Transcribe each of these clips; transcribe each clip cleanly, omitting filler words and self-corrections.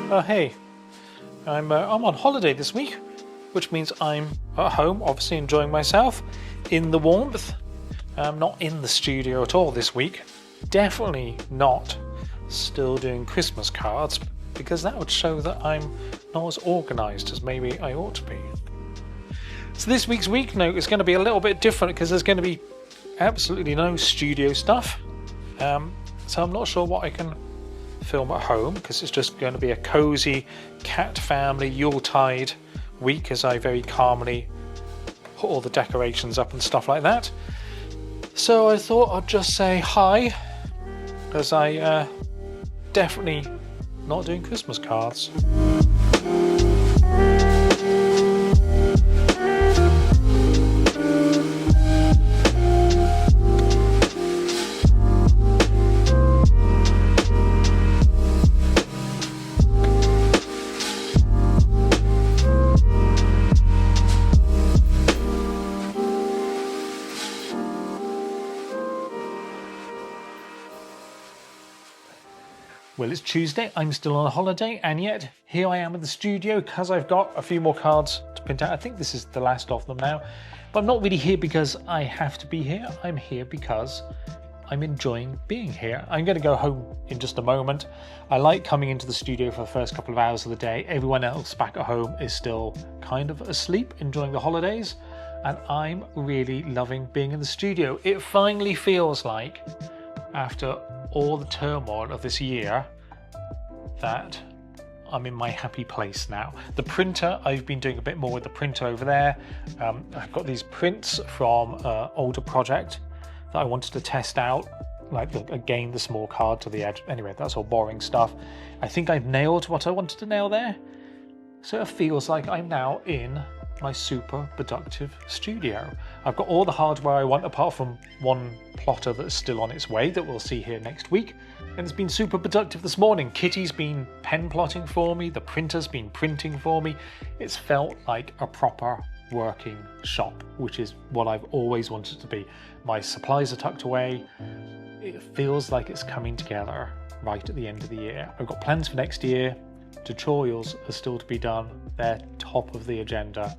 Hey, I'm on holiday this week, which means I'm at home, obviously enjoying myself in the warmth. I'm not in the studio at all this week. Definitely not still doing Christmas cards, because that would show that I'm not as organised as maybe I ought to be. So this week's week note is going to be a little bit different because there's going to be absolutely no studio stuff. So I'm not sure what I can film at home, because it's just going to be a cosy cat family Yuletide week as I very calmly put all the decorations up and stuff like that. So I thought I'd just say hi, as I definitely not doing Christmas cards. Well, it's Tuesday, I'm still on a holiday, and yet here I am in the studio because I've got a few more cards to print out. I think this is the last of them now, but I'm not really here because I have to be here. I'm here because I'm enjoying being here. I'm going to go home in just a moment. I like coming into the studio for the first couple of hours of the day. Everyone else back at home is still kind of asleep, enjoying the holidays, and I'm really loving being in the studio. It finally feels like, after all the turmoil of this year, that I'm in my happy place now. The printer, I've been doing a bit more with the printer over there. I've got these prints from an older project that I wanted to test out, like again the small card to the edge. Anyway, that's all boring stuff. I think I've nailed what I wanted to nail there. So it feels like I'm now in my super productive studio. I've got all the hardware I want, apart from one plotter that's still on its way that we'll see here next week. And it's been super productive this morning. Kitty's been pen plotting for me, the printer's been printing for me. It's felt like a proper working shop, which is what I've always wanted to be. My supplies are tucked away. It feels like it's coming together right at the end of the year. I've got plans for next year. Tutorials are still to be done. They're top of the agenda.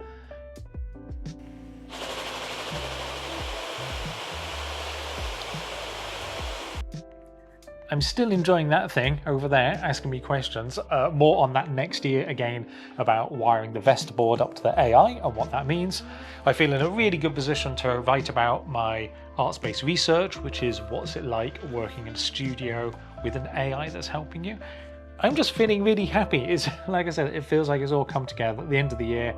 I'm still enjoying that thing over there, asking me questions. More on that next year, again, about wiring the vestaboard up to the AI and what that means. I feel in a really good position to write about my arts-based research, which is what's it like working in a studio with an AI that's helping you. I'm just feeling really happy. It's, like I said, it feels like it's all come together at the end of the year.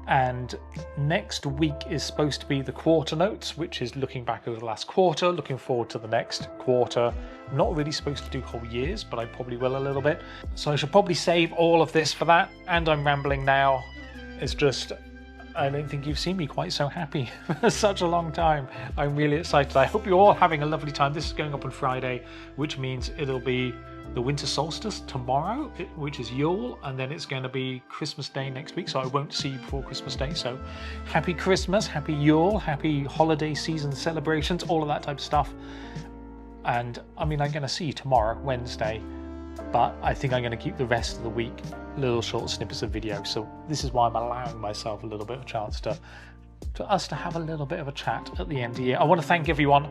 And next week is supposed to be the quarter notes, which is looking back over the last quarter, looking forward to the next quarter. I'm not really supposed to do whole years, but I probably will a little bit. So I should probably save all of this for that. And I'm rambling now. It's just, I don't think you've seen me quite so happy for such a long time. I'm really excited. I hope you're all having a lovely time. This is going up on Friday, which means it'll be the winter solstice tomorrow, which is Yule, and then it's going to be Christmas Day next week, so I won't see you before Christmas Day. So happy Christmas, happy Yule, happy holiday season celebrations, all of that type of stuff. And I mean, I'm going to see you tomorrow, Wednesday, but I think I'm going to keep the rest of the week little short snippets of video. So this is why I'm allowing myself a little bit of a chance to us to have a little bit of a chat at the end of the year. I want to thank everyone.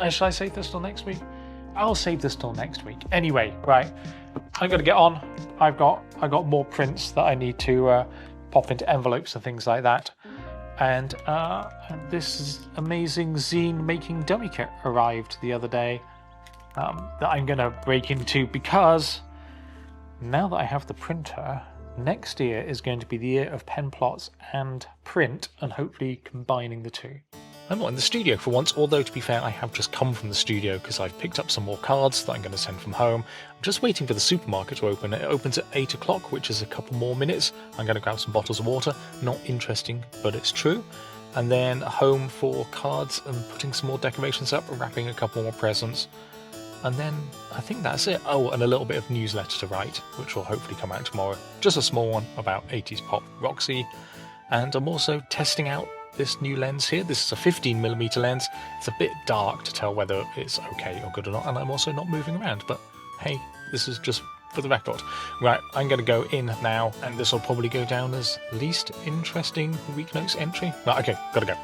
Shall I save this till next week? I'll save this till next week. Anyway, right, I'm going to get on. I've got more prints that I need to pop into envelopes and things like that. And this amazing zine making dummy kit arrived the other day that I'm going to break into, because now that I have the printer, next year is going to be the year of pen plots and print, and hopefully combining the two. I'm not in the studio for once, although to be fair, I have just come from the studio because I've picked up some more cards that I'm going to send from home. I'm just waiting for the supermarket to open. It opens at 8 o'clock, which is a couple more minutes. I'm going to grab some bottles of water. Not interesting, but it's true. And then home for cards and putting some more decorations up and wrapping a couple more presents. And then I think that's it. Oh, and a little bit of newsletter to write, which will hopefully come out tomorrow. Just a small one about 80s pop Roxy. And I'm also testing out this new lens here. This is a 15mm lens. It's a bit dark to tell whether it's okay or good or not, and I'm also not moving around, but hey, this is just for the record. Right, I'm going to go in now, and this will probably go down as least interesting Weeknotes entry. Right, okay, gotta go.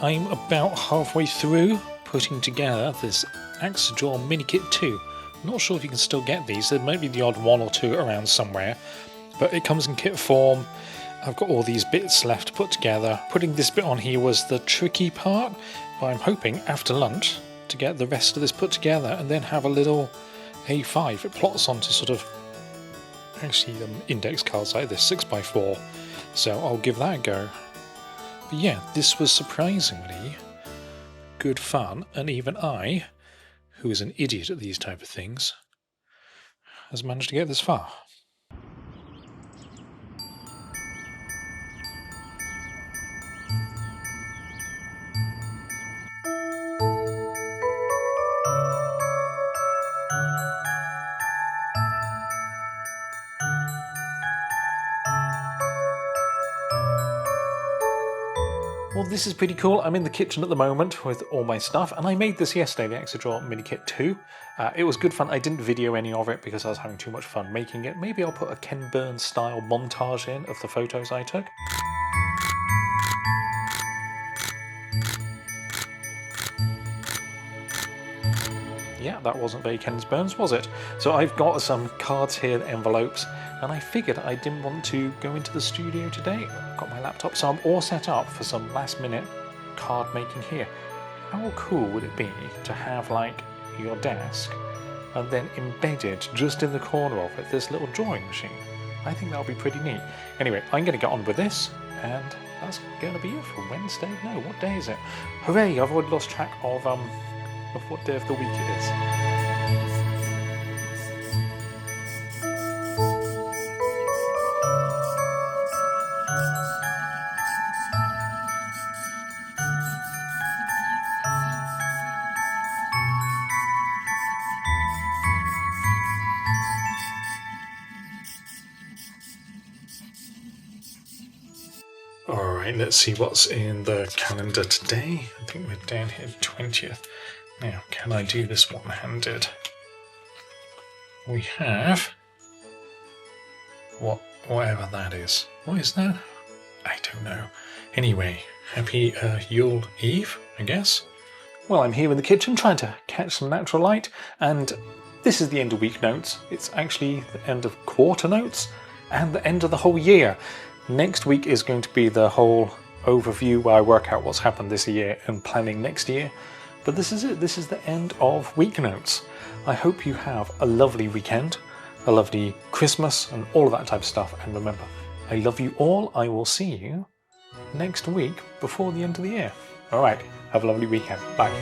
I'm about halfway through putting together this axidraw mini kit 2. Not sure if you can still get these. There might be the odd one or two around somewhere, but it comes in kit form. I've got all these bits left to put together. Putting this bit on here was the tricky part, but I'm hoping after lunch to get the rest of this put together and then have a little A5 it plots onto sort of actually index cards like this, 6x4, so I'll give that a go. But yeah, this was surprisingly good fun, and even I, who is an idiot at these type of things, has managed to get this far. Well, this is pretty cool. I'm in the kitchen at the moment with all my stuff, and I made this yesterday, the axidraw mini kit 2. It was good fun. I didn't video any of it because I was having too much fun making it. Maybe I'll put a Ken Burns style montage in of the photos I took. Yeah, that wasn't very Ken Burns, was it? So I've got some cards here, envelopes, and I figured I didn't want to go into the studio today. I've got my laptop, so I'm all set up for some last minute card making here. How cool would it be to have like your desk and then embedded just in the corner of it this little drawing machine? I think that would be pretty neat. Anyway, I'm going to get on with this, and that's going to be it for Wednesday. No, what day is it? Hooray, I've already lost track of what day of the week it is. Alright, let's see what's in the calendar today. I think we're down here 20th. Now, can I do this one-handed? We have whatever that is. What is that? I don't know. Anyway, happy Yule Eve, I guess. Well, I'm here in the kitchen trying to catch some natural light, and this is the end of week notes. It's actually the end of quarter notes and the end of the whole year. Next week is going to be the whole overview where I work out what's happened this year and planning next year. But this is it. This is the end of week notes. I hope you have a lovely weekend, a lovely Christmas, and all of that type of stuff. And remember, I love you all. I will see you next week before the end of the year. All right. Have a lovely weekend. Bye.